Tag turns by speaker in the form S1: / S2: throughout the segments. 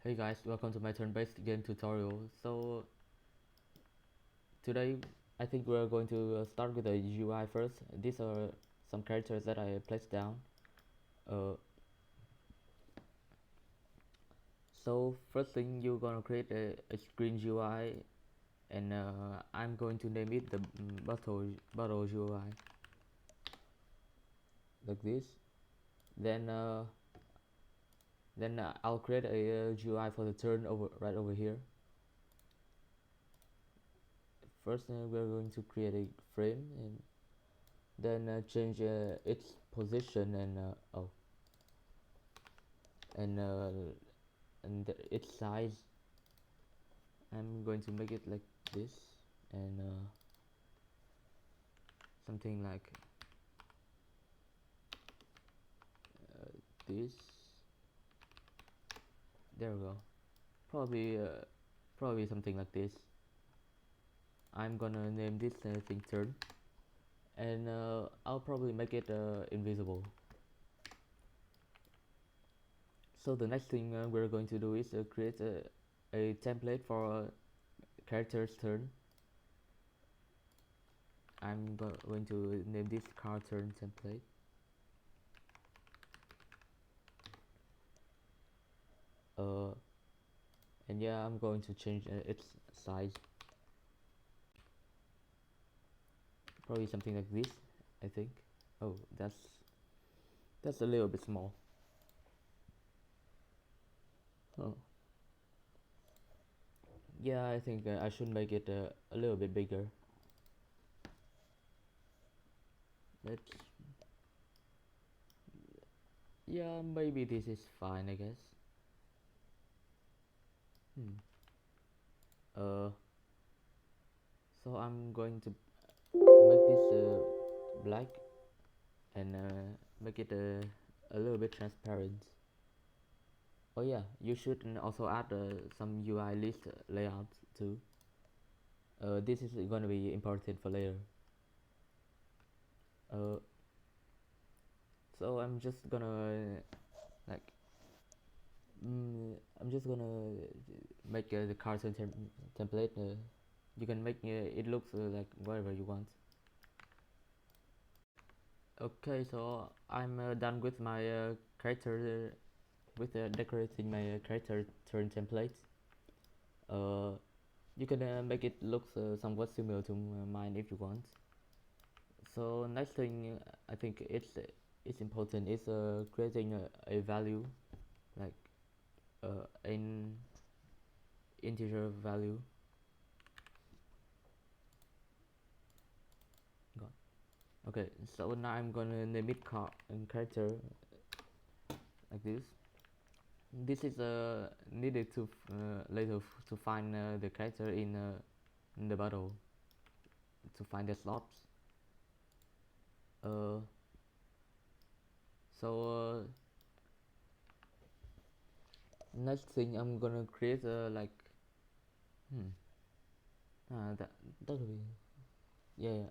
S1: Hey guys, welcome to my turn-based game tutorial. So today I think we're going to start with the UI first. These are some characters that I placed down. Uh, so first thing, you're gonna create a screen UI, and I'm going to name it the battle UI like this. Then I'll create a UI for the turn right over here. First, we're going to create a frame and then change its position and its size. I'm going to make it like this, and something like this. There we go. Probably something like this. I'm gonna name this thing turn, and I'll probably make it invisible. So the next thing we're going to do is create a template for character's turn. I'm going to name this car turn template. And yeah, I'm going to change its size, probably something like this, I think. Oh, that's a little bit small. Oh, yeah, I think I should make it a little bit bigger. Let's, yeah, maybe this is fine, I guess. uh so I'm going to make this black, and make it a little bit transparent. Oh yeah, you should also add some UI list layout too. This is going to be important for later. uh so I'm just gonna like I'm just gonna make the cartoon template. You can make it looks like whatever you want. Okay, so I'm done with my character with decorating my character turn template. uh, you can make it look somewhat similar to mine if you want. So next thing, I think it's important is creating a value, like an integer value. God. Okay, so now I'm gonna name it character like this. This is needed to later to find the character in the battle, to find the slots. uh, so next thing I'm gonna create like that will be, yeah.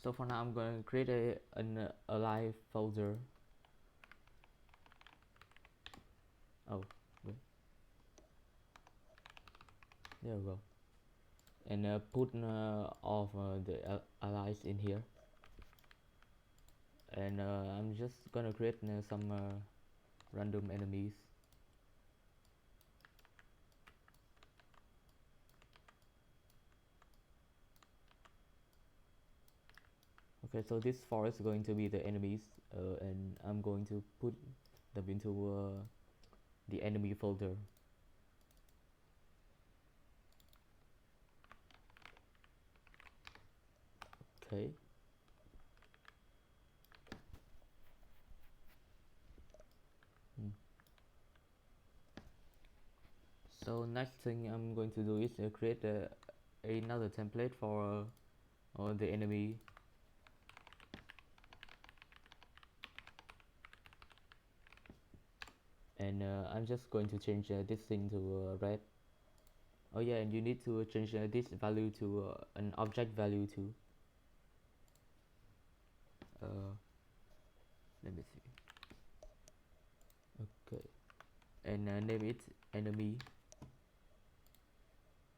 S1: So for now I'm gonna create an alive folder. Oh, wait, there we go. And put all of the allies in here, and I'm just gonna create some random enemies. Okay, so this four is going to be the enemies, and I'm going to put them into the enemy folder. Okay. So next thing I'm going to do is create another template for the enemy. And I'm just going to change this thing to red. Oh yeah, and you need to change this value to an object value too. Let me see. Okay, and name it enemy.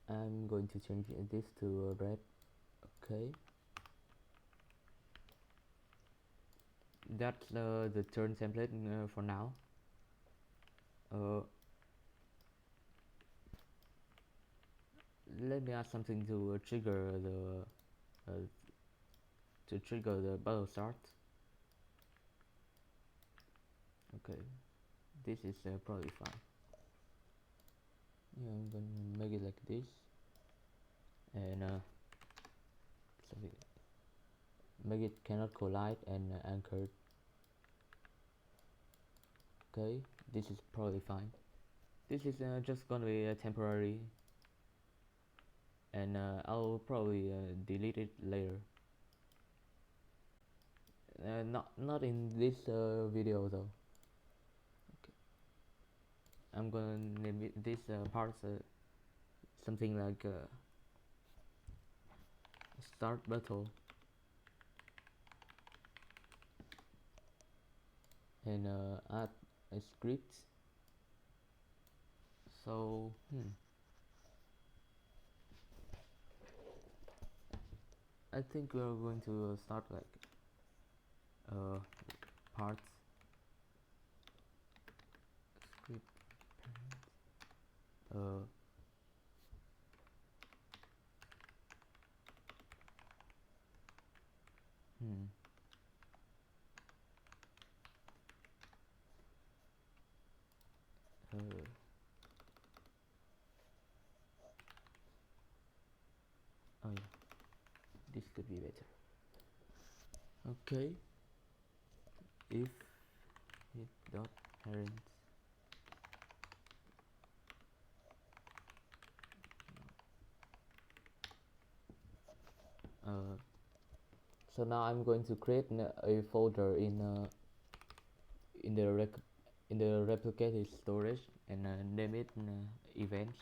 S1: I'm going to change this to red. Okay, that's the turn template for now. Let me add something to trigger the battle start. Okay, this is probably fine. Yeah, I'm gonna make it like this, and something make it cannot collide and anchored. Okay, this is probably fine. This is just gonna be temporary, and I'll probably delete it later. Not in this video though. Okay. I'm gonna name it this part something like start battle, and add a script. So I think we're going to start like parts script parent, oh yeah, this could be better. Okay, if it dot parent so now I'm going to create a folder in the replicated storage, and name it events,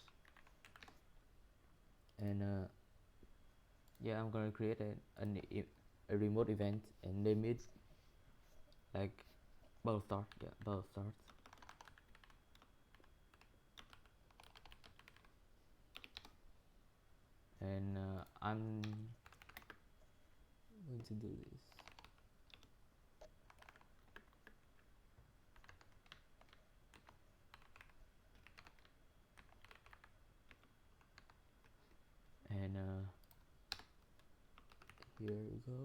S1: and yeah, I'm gonna create a remote event and name it like battle start. Yeah, battle start. And I'm going to do this. And here we go.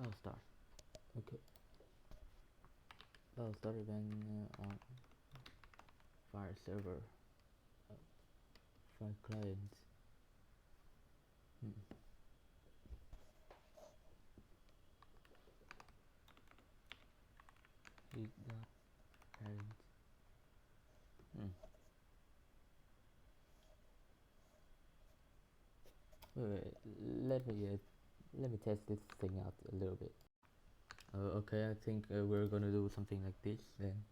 S1: I'll start. Okay. I'll start event on file server, file client. Read that parent. Wait, let me test this thing out a little bit. Okay, I think we're gonna do something like this then.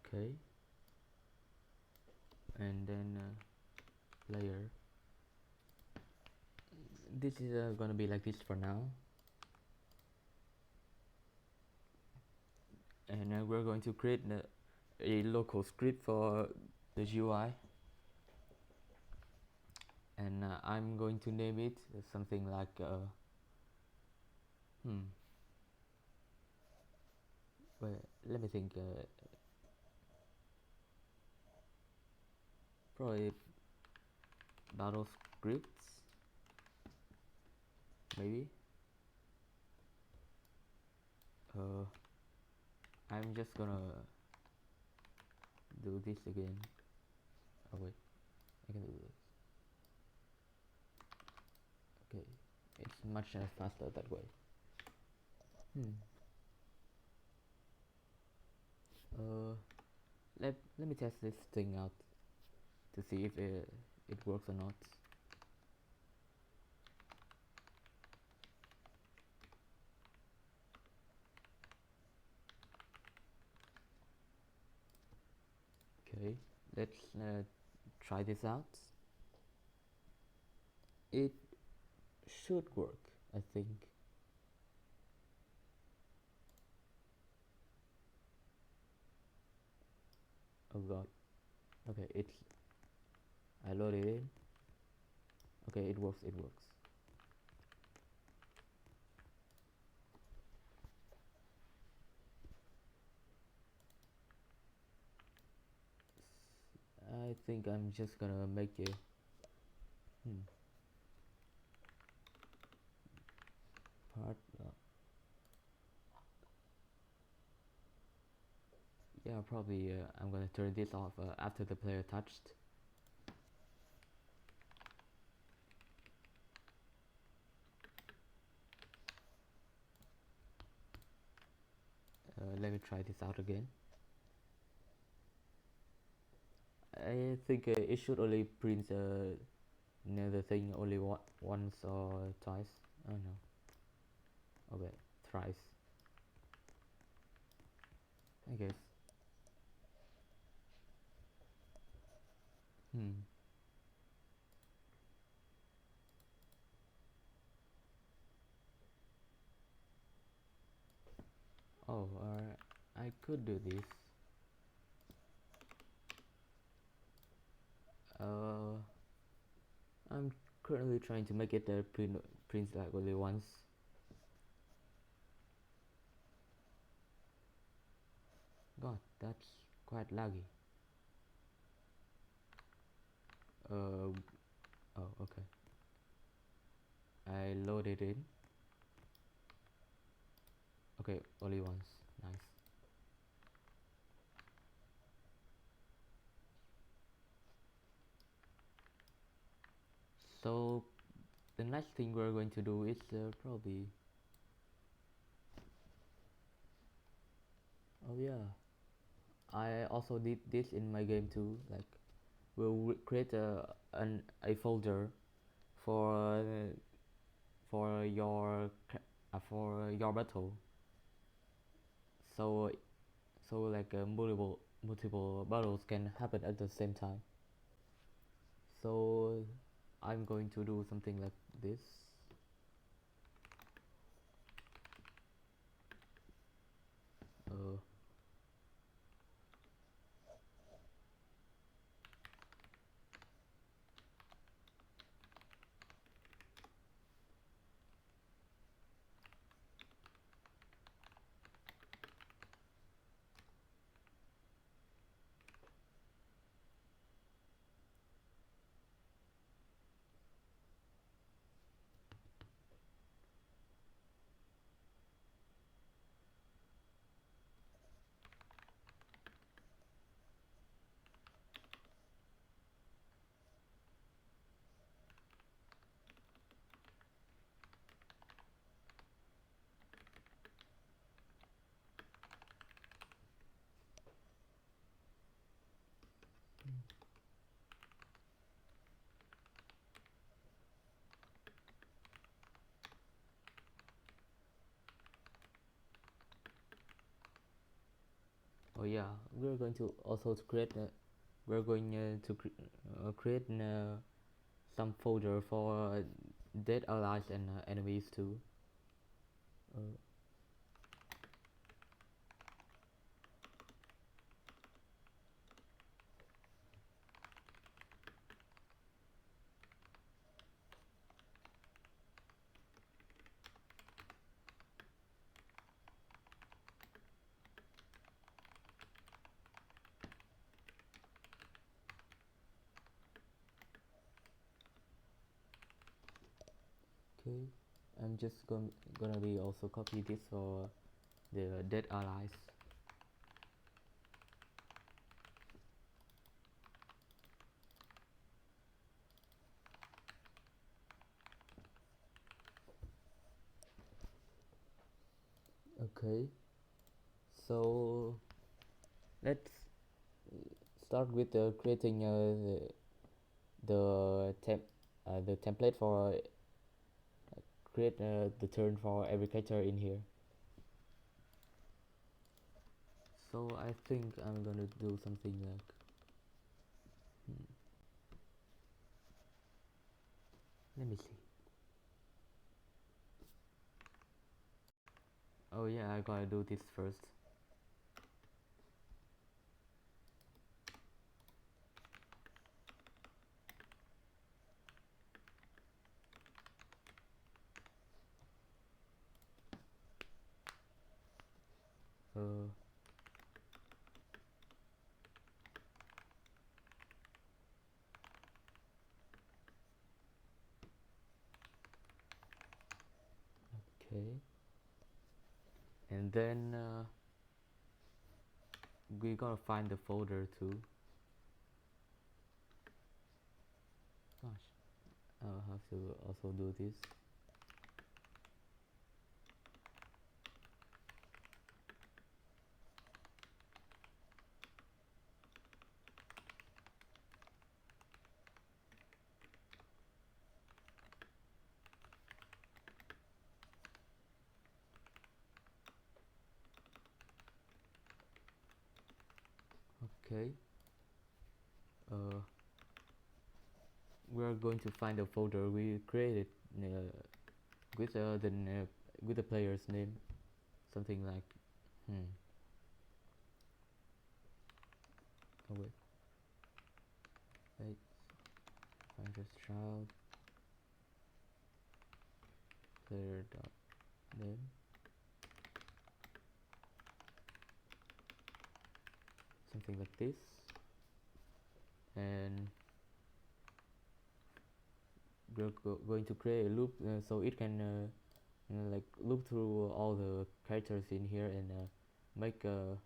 S1: Okay, and then player. This is gonna be like this for now, and we're going to create a local script for the UI, and I'm going to name it something like wait, let me think. Probably battle scripts, maybe. I'm just gonna do this again. Oh wait, I can do this. Okay, it's much faster that way. Hmm. Uh, let me test this thing out to see if it works or not. Okay, let's try this out. It should work, I think. Oh god. Okay, it's I loaded it in. Okay, it works. It works. I think I'm just gonna make a hmm, part. Yeah, probably. I'm gonna turn this off after the player touched. Let me try this out again. I think it should only print the thing only once or twice. I don't know. Okay, thrice. I guess. Hmm. Oh, I could do this. Uh, I'm currently trying to make it print like only once. God, that's quite laggy. Uh, oh, okay. I loaded in. Okay, only once. Nice. So the next thing we're going to do is probably. Oh yeah, I also did this in my game too. Like we'll create a folder for for your for your battle. So like multiple battles can happen at the same time. So I'm going to do something like this. Uh, oh yeah, we're going to also create. We're going to create some folder for dead allies and enemies too. Uh, okay, I'm just gonna be also copy this for the dead allies. Okay, so let's start with creating the template for create the turn for every character in here. So I think I'm gonna do something like, hmm, let me see. Oh yeah, I gotta do this first. Uh, okay, and then we gotta find the folder too. Gosh, I'll have to also do this. Okay, uh, we're going to find a folder we created with with the player's name, something like, hmm. Oh wait, find this child player dot name, something like this, and we're going to create a loop so it can like loop through all the characters in here and make a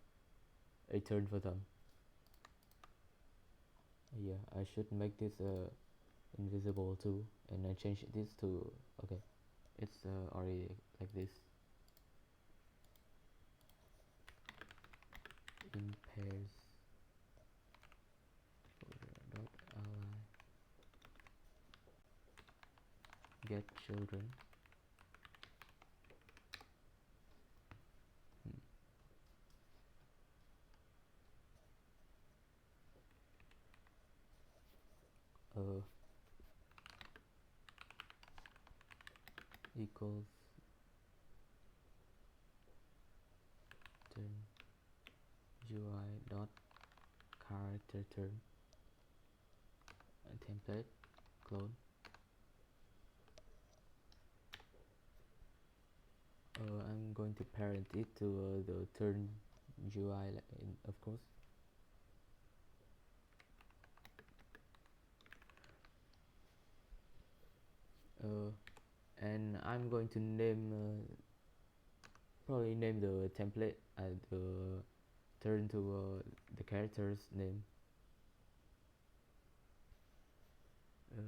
S1: turn for them. Yeah, I should make this invisible too, and change this to, okay, it's already like this. In pairs dot ally get children. Hmm. uh Equals turn UI dot character turn template clone. I'm going to parent it to the turn UI of course. uh, and I'm going to name probably name the template the turn to the character's name. uh,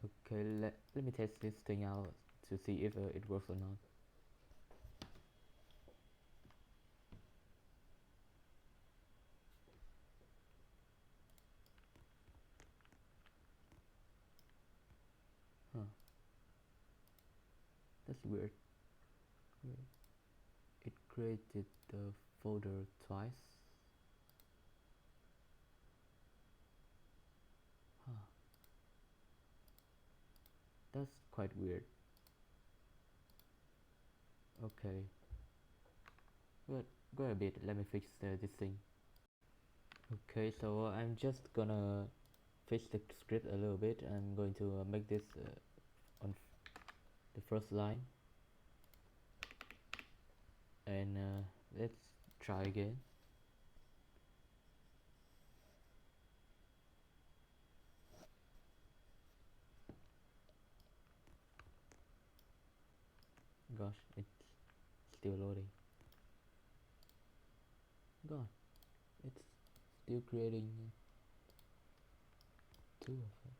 S1: okay, let me test this thing out to see if it works or not. Huh, that's weird. It created the folder twice. Huh, that's quite weird. Okay, wait a bit, let me fix this thing. Okay, so I'm just gonna fix the script a little bit. I'm going to make this on the first line, and let's try again. Gosh, it's still loading. god, it's still creating two of them.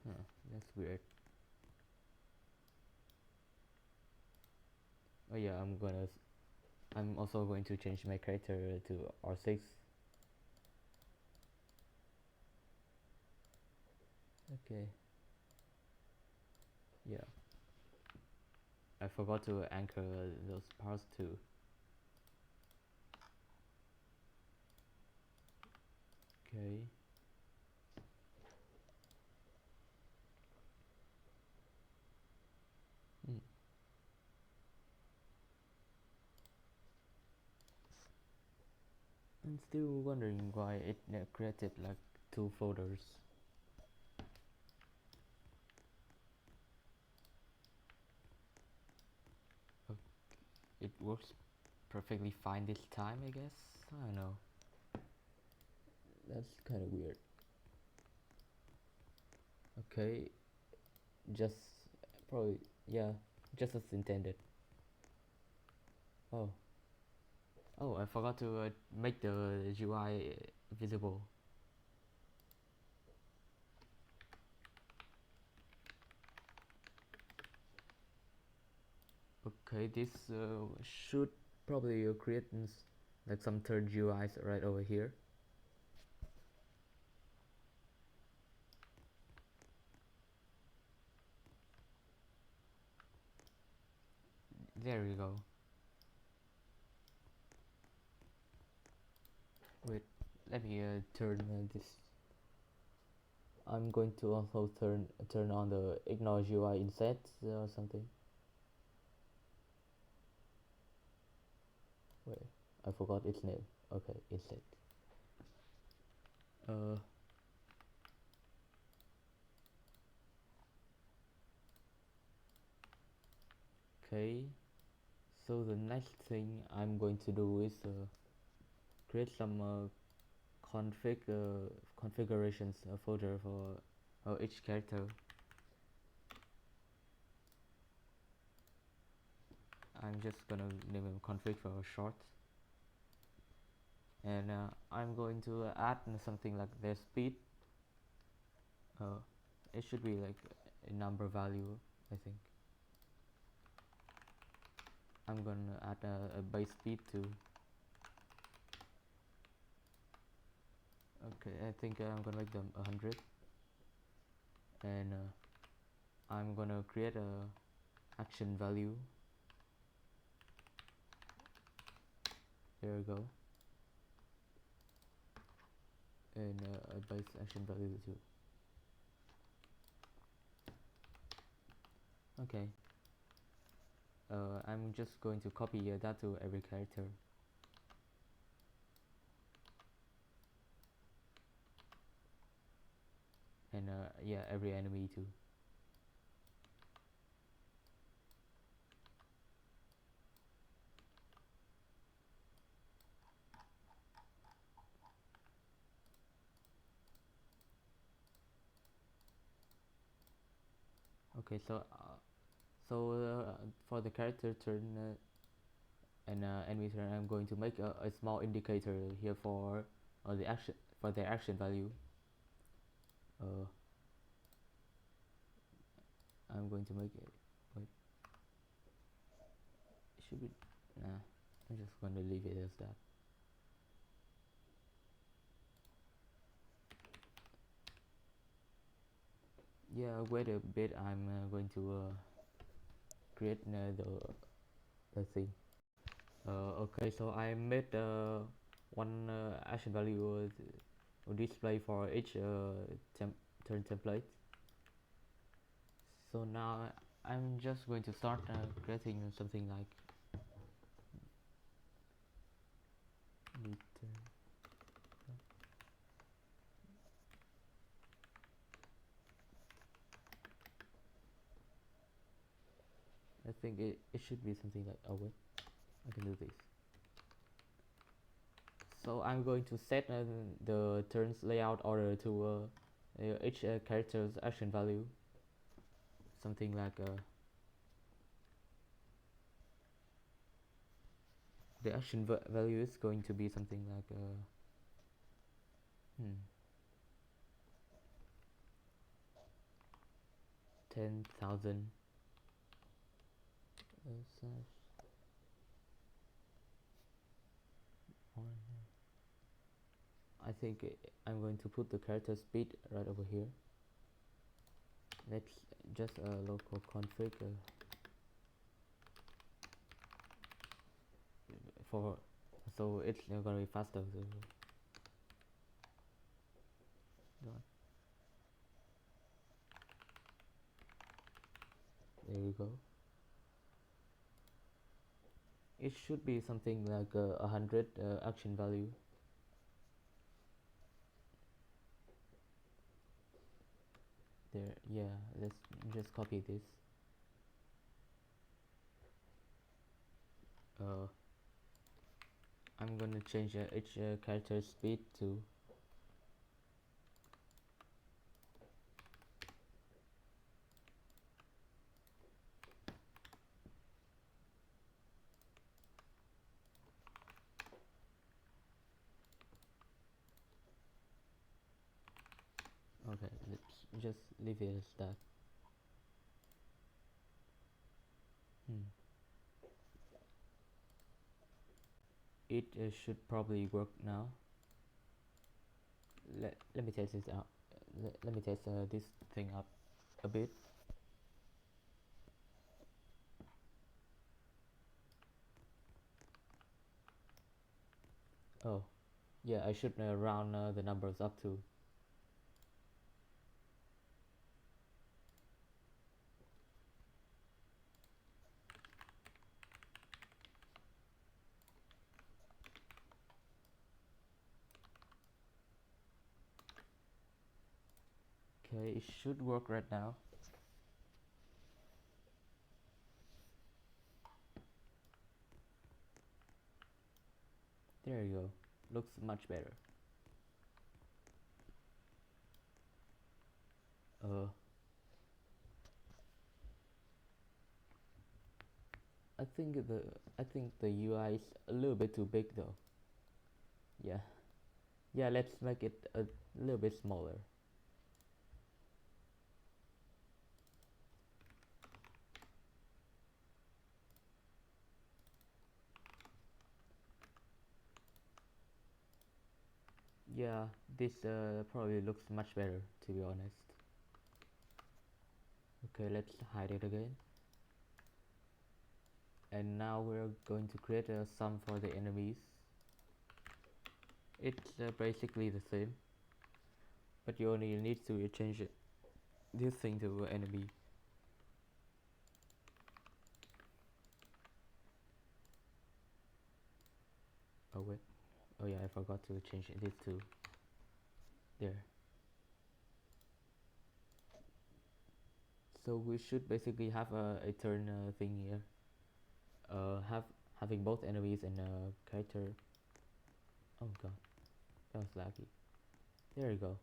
S1: Huh, that's weird. Oh yeah, I'm also going to change my character to R6. Okay, yeah, I forgot to anchor those parts too. Okay. Hmm. I'm still wondering why it created like two folders. Oh, it works perfectly fine this time, I guess. I don't know. That's kind of weird. Okay, just probably, yeah, just as intended. Oh, oh, I forgot to make the UI visible. Okay, this should probably create like some third UIs right over here. There we go. Wait, let me turn this. I'm going to also turn on the ignore UI inset or something. Wait, I forgot its name. Okay, inset. Uh, okay. So the next thing I'm going to do is create some configurations folder for each character. I'm just gonna name them config for short, and I'm going to add something like their speed. It should be like a number value, I think. I'm gonna add a base speed too. Okay, I think I'm gonna make them 100, and I'm gonna create a action value. There we go, and a base action value too. Okay, I'm just going to copy that to every character. And yeah, every enemy too. Okay, so for the character turn and enemy turn, I'm going to make a small indicator here for the action for their action value. uh, I'm going to make it. Wait, it should be. Nah, I'm just going to leave it as that. Yeah, wait a bit. I'm going to create the thing. Okay, so I made one action value display for each turn template. So now I'm just going to start creating something like I think it should be something like, oh wait, I can do this. So I'm going to set the turns layout order to each character's action value, something like The action value is going to be something like 10,000 slash 1. I think I'm going to put the character speed right over here. Let's just local config for, so it's gonna be faster. So there you go. It should be something like 100 action value. There, yeah. Let's just copy this. I'm gonna change each character speed to okay, let's just leave it as that. It should probably work now. Let me test this out. Let me test this thing up a bit. Oh, yeah, I should round the numbers up too. Okay, it should work right now. There you go. Looks much better. I think the UI is a little bit too big though. Yeah. Yeah, let's make it a little bit smaller. Yeah, this probably looks much better, to be honest. Okay, let's hide it again. And now we're going to create a sum for the enemies. It's basically the same, but you only need to change this thing to enemy. Oh wait, oh yeah, I forgot to change this too. There. So we should basically have a turn thing here. Having both enemies and character. Oh god, that was laggy. There you go.